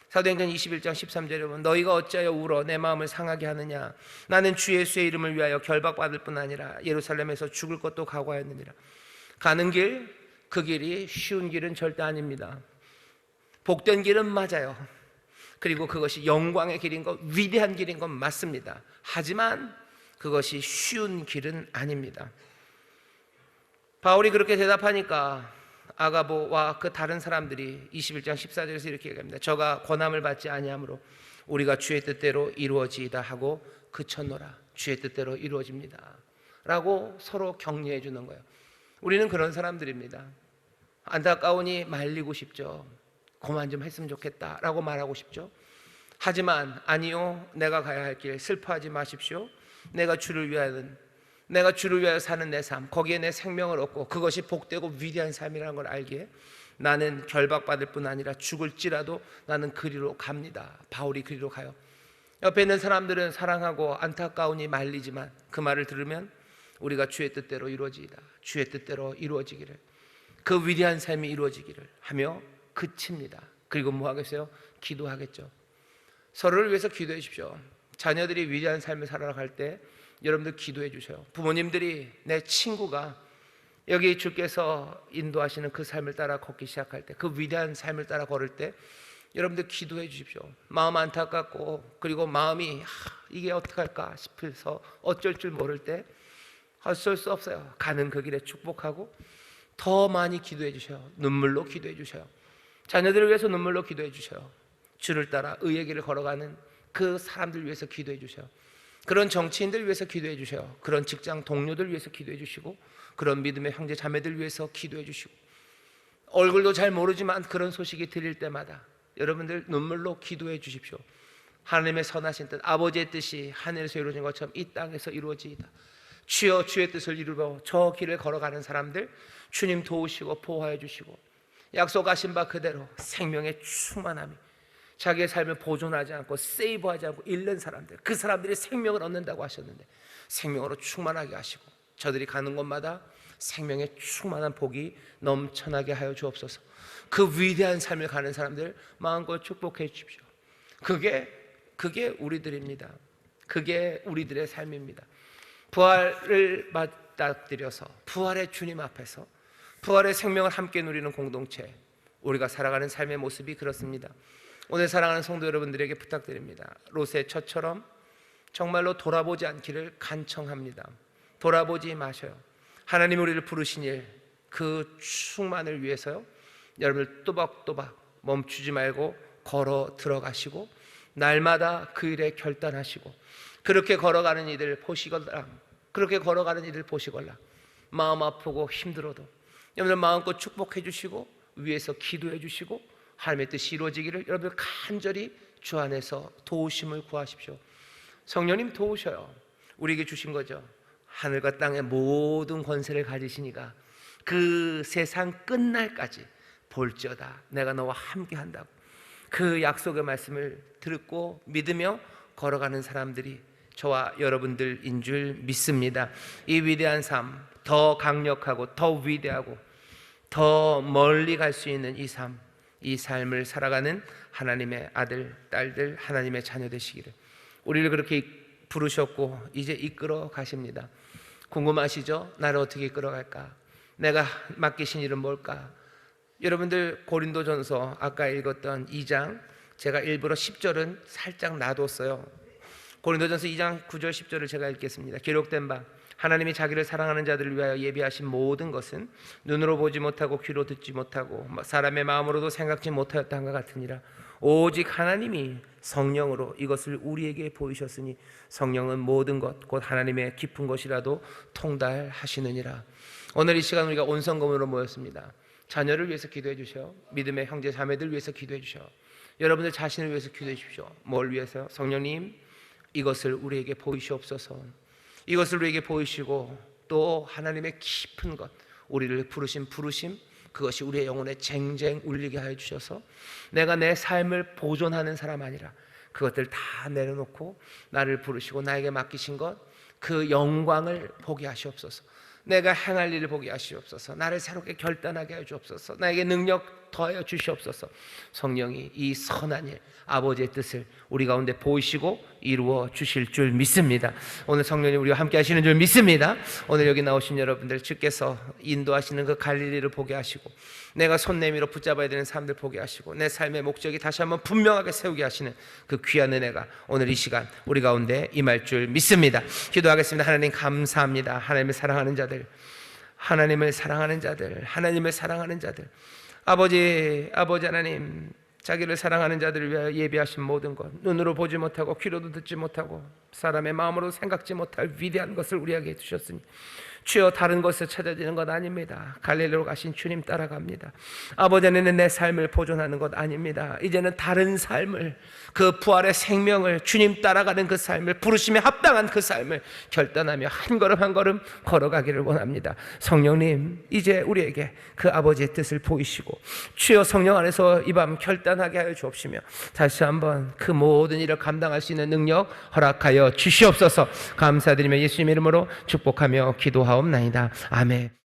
사도행전 21장 13절에 보면 너희가 어찌하여 울어 내 마음을 상하게 하느냐, 나는 주 예수의 이름을 위하여 결박받을 뿐 아니라 예루살렘에서 죽을 것도 각오하였느니라. 가는 길, 그 길이 쉬운 길은 절대 아닙니다. 복된 길은 맞아요. 그리고 그것이 영광의 길인 것, 위대한 길인 건 맞습니다. 하지만 그것이 쉬운 길은 아닙니다. 바울이 그렇게 대답하니까 아가보와 그 다른 사람들이 21장 14절에서 이렇게 얘기합니다. 저가 권함을 받지 아니하므로 우리가 주의 뜻대로 이루어지이다 하고 그쳤노라. 주의 뜻대로 이루어집니다 라고 서로 격려해 주는 거예요. 우리는 그런 사람들입니다. 안타까우니 말리고 싶죠. 그만 좀 했으면 좋겠다 라고 말하고 싶죠. 하지만 아니요, 내가 가야 할 길 슬퍼하지 마십시오. 내가 주를 위하여 사는 내 삶, 거기에 내 생명을 얻고 그것이 복되고 위대한 삶이라는 걸 알기에 나는 결박받을 뿐 아니라 죽을지라도 나는 그리로 갑니다. 바울이 그리로 가요. 옆에 있는 사람들은 사랑하고 안타까우니 말리지만 그 말을 들으면 우리가 주의 뜻대로 이루어지이다, 주의 뜻대로 이루어지기를, 그 위대한 삶이 이루어지기를 하며 그칩니다. 그리고 뭐 하겠어요? 기도하겠죠. 서로를 위해서 기도해 주십시오. 자녀들이 위대한 삶을 살아갈 때 여러분들 기도해 주세요. 부모님들이, 내 친구가 여기 주께서 인도하시는 그 삶을 따라 걷기 시작할 때, 그 위대한 삶을 따라 걸을 때 여러분들 기도해 주십시오. 마음 안타깝고 그리고 마음이 이게 어떡할까 싶어서 어쩔 줄 모를 때 어쩔 수 없어요. 가는 그 길에 축복하고 더 많이 기도해 주셔요. 눈물로 기도해 주셔요. 자녀들을 위해서 눈물로 기도해 주셔요. 주를 따라 의의 길을 걸어가는 그 사람들 위해서 기도해 주셔요. 그런 정치인들 위해서 기도해 주셔요. 그런 직장 동료들 위해서 기도해 주시고, 그런 믿음의 형제 자매들 위해서 기도해 주시고, 얼굴도 잘 모르지만 그런 소식이 들릴 때마다 여러분들 눈물로 기도해 주십시오. 하나님의 선하신 뜻, 아버지의 뜻이 하늘에서 이루어진 것처럼 이 땅에서 이루어지이다. 주여 주의 뜻을 이루러 저 길을 걸어가는 사람들 주님 도우시고 보호해 주시고, 약속하신 바 그대로 생명의 충만함이 자기의 삶을 보존하지 않고 세이브하지 않고 잃는 사람들, 그 사람들이 생명을 얻는다고 하셨는데 생명으로 충만하게 하시고, 저들이 가는 곳마다 생명의 충만한 복이 넘쳐나게 하여 주옵소서. 그 위대한 삶을 가는 사람들 마음껏 축복해 주십시오. 그게 우리들입니다. 그게 우리들의 삶입니다. 부활을 맞닥뜨려서 부활의 주님 앞에서 부활의 생명을 함께 누리는 공동체, 우리가 살아가는 삶의 모습이 그렇습니다. 오늘 사랑하는 성도 여러분들에게 부탁드립니다. 롯의 처처럼 정말로 돌아보지 않기를 간청합니다. 돌아보지 마셔요. 하나님 우리를 부르신 일, 그 충만을 위해서요, 여러분들 또박또박 멈추지 말고 걸어 들어가시고, 날마다 그 일에 결단하시고, 그렇게 걸어가는 이들 보시거라, 그렇게 걸어가는 이들 보시거라. 마음 아프고 힘들어도 여러분들 마음껏 축복해 주시고, 위에서 기도해 주시고, 하나님의 뜻이 이루어지기를 여러분들 간절히 주 안에서 도우심을 구하십시오. 성령님 도우셔요. 우리에게 주신 거죠. 하늘과 땅의 모든 권세를 가지시니까 그 세상 끝날까지 볼지어다 내가 너와 함께 한다고, 그 약속의 말씀을 듣고 믿으며 걸어가는 사람들이 저와 여러분들인 줄 믿습니다. 이 위대한 삶, 더 강력하고 더 위대하고 더 멀리 갈 수 있는 이 삶, 이 삶을 살아가는 하나님의 아들, 딸들, 하나님의 자녀 되시기를 우리를 그렇게 부르셨고 이제 이끌어 가십니다. 궁금하시죠? 나를 어떻게 이끌어 갈까? 내가 맡기신 일은 뭘까? 여러분들 고린도전서 아까 읽었던 2장, 제가 일부러 10절은 살짝 놔뒀어요. 고린도전서 2장 9절 10절을 제가 읽겠습니다. 기록된 바 하나님이 자기를 사랑하는 자들을 위하여 예비하신 모든 것은 눈으로 보지 못하고 귀로 듣지 못하고 사람의 마음으로도 생각지 못하였다 한것 같으니라. 오직 하나님이 성령으로 이것을 우리에게 보이셨으니 성령은 모든 것 곧 하나님의 깊은 것이라도 통달하시느니라. 오늘 이 시간 우리가 온 성검으로 모였습니다. 자녀를 위해서 기도해 주셔. 믿음의 형제 자매들 위해서 기도해 주셔. 여러분들 자신을 위해서 기도해 주십시오. 뭘 위해서요? 성령님 이것을 우리에게 보이시옵소서. 이것을 우리에게 보이시고 또 하나님의 깊은 것, 우리를 부르신 부르심, 그것이 우리의 영혼에 쟁쟁 울리게 하여 주셔서 내가 내 삶을 보존하는 사람 아니라 그것들 다 내려놓고 나를 부르시고 나에게 맡기신 것, 그 영광을 보게 하시옵소서. 내가 행할 일을 보게 하시옵소서. 나를 새롭게 결단하게 하여 주옵소서. 나에게 능력 더하여 주시옵소서. 성령이 이 선한 일, 아버지의 뜻을 우리 가운데 보이시고 이루어 주실 줄 믿습니다. 오늘 성령님 우리와 함께 하시는 줄 믿습니다. 오늘 여기 나오신 여러분들 주께서 인도하시는 그 갈릴리를 보게 하시고 내가 손 내밀어 붙잡아야 되는 사람들 보게 하시고 내 삶의 목적이 다시 한번 분명하게 세우게 하시는 그 귀한 은혜가 오늘 이 시간 우리 가운데 임할 줄 믿습니다. 기도하겠습니다. 하나님 감사합니다. 하나님을 사랑하는 자들, 하나님을 사랑하는 자들, 하나님을 사랑하는 자들, 아버지 하나님, 자기를 사랑하는 자들을 위하여 예비하신 모든 것, 눈으로 보지 못하고 귀로도 듣지 못하고 사람의 마음으로 생각지 못할 위대한 것을 우리에게 주셨으니 주여 다른 곳에 찾아지는 것 아닙니다. 갈릴리로 가신 주님 따라갑니다. 아버지 안에는 내 삶을 보존하는 것 아닙니다. 이제는 다른 삶을, 그 부활의 생명을, 주님 따라가는 그 삶을, 부르심에 합당한 그 삶을 결단하며 한 걸음 한 걸음 걸어가기를 원합니다. 성령님, 이제 우리에게 그 아버지의 뜻을 보이시고 주여 성령 안에서 이 밤 결단하게 하여 주옵시며 다시 한번 그 모든 일을 감당할 수 있는 능력 허락하여 주시옵소서. 감사드리며 예수님 이름으로 축복하며 기도하옵나이다. 아멘.